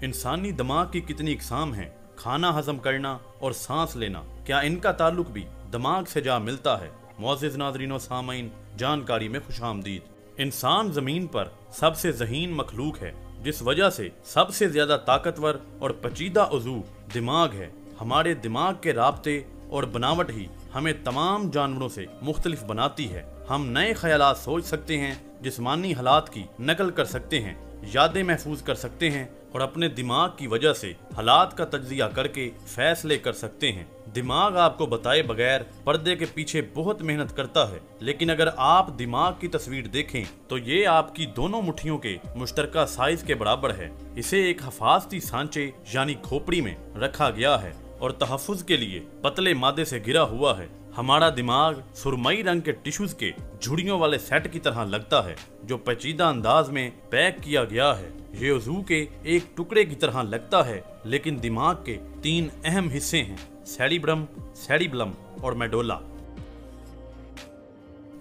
इंसानी दिमाग की कितनी इकसाम हैं? खाना हजम करना और सांस लेना, क्या इनका ताल्लुक भी दिमाग से जा मिलता है? मुअज़्ज़िज़ नाज़रीन व सामाईन, जानकारी में खुशामदीद। इंसान ज़मीन पर सबसे ज़हीन मखलूक है, जिस वजह से सबसे ज़्यादा ताकतवर और पेचीदा उज़ू दिमाग है। हमारे दिमाग के राब्ते और बनावट ही हमें तमाम जानवरों से मुख्तलिफ बनाती है। हम नए ख्यालात सोच सकते हैं, जिस्मानी हालात की नकल कर सकते हैं, यादें महफूज कर सकते हैं और अपने दिमाग की वजह से हालात का तज्जिया करके फैसले कर सकते हैं। दिमाग आपको बताए बगैर पर्दे के पीछे बहुत मेहनत करता है, लेकिन अगर आप दिमाग की तस्वीर देखें तो ये आपकी दोनों मुट्ठियों के मुश्तरका साइज के बराबर है। इसे एक हफाजती सांचे यानी खोपड़ी में रखा गया है और तहफ़्फ़ुज़ के लिए पतले मादे से घिरा हुआ है। हमारा दिमाग सुरमई रंग के टिश्यूज के झुड़ियों वाले सेट की तरह लगता है, जो पेचीदा अंदाज में पैक किया गया है। ये उज़ू के एक टुकड़े की तरह लगता है, लेकिन दिमाग के 3 अहम हिस्से हैं: सेरिब्रम, सेरिबलम और मेडोला।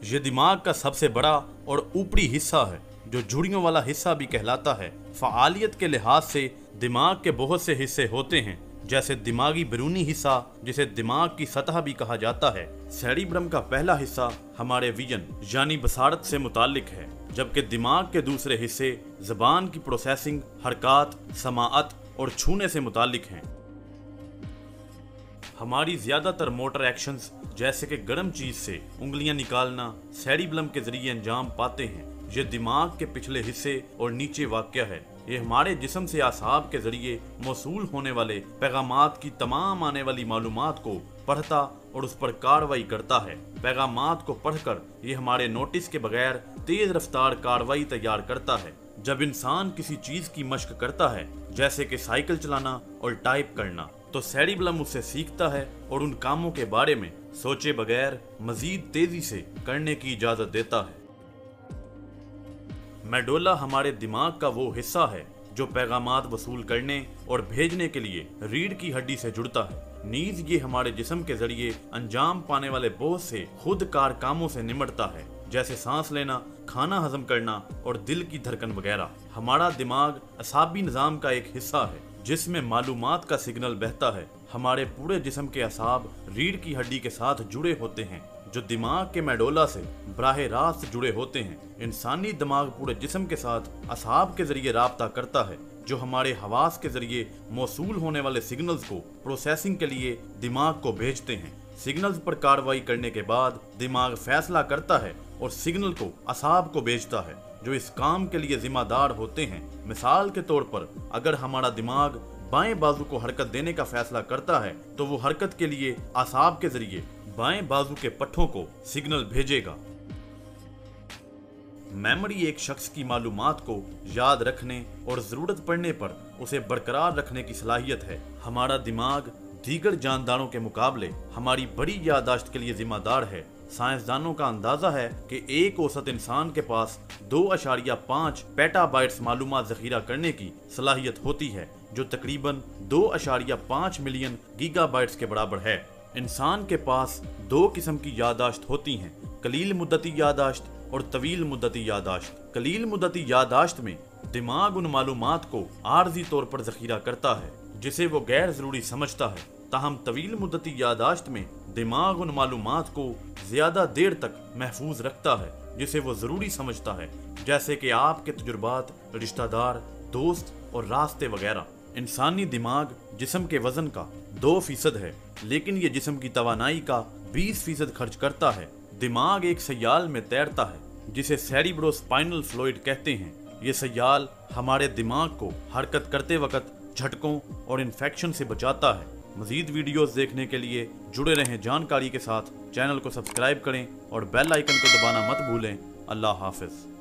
ये दिमाग का सबसे बड़ा और ऊपरी हिस्सा है, जो झुड़ियों वाला हिस्सा भी कहलाता है। फ़आलियत के लिहाज से दिमाग के बहुत से हिस्से होते हैं, जैसे दिमागी बैरूनी हिस्सा, जिसे दिमाग की सतह भी कहा जाता है। सेरिब्रम का पहला हिस्सा हमारे विजन यानी बसारत से मुताल्लिक है, जबकि दिमाग के दूसरे हिस्से ज़बान की प्रोसेसिंग, हरकत, समाअत और छूने से मुताल्लिक हैं। हमारी ज़्यादातर मोटर एक्शंस, जैसे कि गर्म चीज़ से उंगलियां निकालना, सेरिब्लम के जरिए अंजाम पाते हैं। ये दिमाग के पिछले हिस्से और नीचे वाक़या है। ये हमारे जिस्म से आसाब के जरिए मौसूल होने वाले पैगामात की तमाम आने वाली मालूमात को पढ़ता और उस पर कार्रवाई करता है। पैगामात को पढ़कर ये हमारे नोटिस के बगैर तेज रफ्तार कार्रवाई तैयार करता है। जब इंसान किसी चीज़ की मशक करता है, जैसे कि साइकिल चलाना और टाइप करना, तो सेरिब्लम उससे सीखता है और उन कामों के बारे में सोचे बगैर मजीद तेजी से करने की इजाज़त देता है। मेडोला हमारे दिमाग का वो हिस्सा है जो पैगामात वसूल करने और भेजने के लिए रीढ़ की हड्डी से जुड़ता है। नीज ये हमारे जिस्म के जरिए अंजाम पाने वाले बहुत से खुद कार कामों से निमटता है, जैसे सांस लेना, खाना हजम करना और दिल की धड़कन वगैरह। हमारा दिमाग असाबी निज़ाम का एक हिस्सा है, जिसमें मालूमात का सिग्नल बहता है। हमारे पूरे जिस्म के असाब रीढ़ की हड्डी के साथ जुड़े होते हैं, जो दिमाग के मेडोला से बराह रास्त जुड़े होते हैं। इंसानी दिमाग पूरे जिस्म के साथ असाब के जरिए राब्ता करता है, जो हमारे हवास के जरिए मौसूल होने वाले सिग्नल्स को प्रोसेसिंग के लिए दिमाग को भेजते हैं। सिग्नल्स पर कार्रवाई करने के बाद दिमाग फैसला करता है और सिग्नल को असाब को भेजता है, जो इस काम के लिए जिम्मेदार होते हैं। मिसाल के तौर पर, अगर हमारा दिमाग बाएं बाजू को हरकत देने का फैसला करता है, तो वो हरकत के लिए असाब के जरिए बाएं बाजू के पट्ठों को सिग्नल भेजेगा। मेमोरी एक शख्स की मालूमात को याद रखने और ज़रूरत पड़ने पर उसे बरकरार रखने की सलाहियत है। हमारा दिमाग दीगर जानदारों के मुकाबले हमारी बड़ी याददाश्त के लिए जिम्मेदार है। साइंसदानों का अंदाजा है कि एक औसत इंसान के पास 2.5 पेटाबाइट्स मालूमात ज़ख़ीरा करने की सलाहियत होती है, जो तकरीबन 2.5 मिलियन गीगाबाइट्स के बराबर है। इंसान के पास 2 किस्म की याददाश्त होती हैं: कलील मुद्दती याददाश्त और तवील मुद्दती याददाश्त। कलील मुद्दती याददाश्त में दिमाग उन मालूमात को आर्जी तौर पर ज़ख़ीरा करता है जिसे वो गैर ज़रूरी समझता है। ताहम तवील मुद्दती याददाश्त में दिमाग उन मालूमात को ज़्यादा देर तक महफूज रखता है जिसे वो ज़रूरी समझता है, जैसे कि आपके तजुर्बात, रिश्तेदार, दोस्त और रास्ते वगैरह। इंसानी दिमाग जिस्म के वज़न का 2% है, लेकिन ये जिस्म की तवानाई का 20% खर्च करता है। दिमाग एक सयाल में तैरता है जिसे सेरिब्रोस्पाइनल फ्लूइड कहते हैं। ये सयाल हमारे दिमाग को हरकत करते वक्त झटकों और इन्फेक्शन से बचाता है। मज़ीद वीडियोस देखने के लिए जुड़े रहें जानकारी के साथ। चैनल को सब्सक्राइब करें और बेल आइकन को दबाना मत भूलें। अल्लाह हाफ़िज़।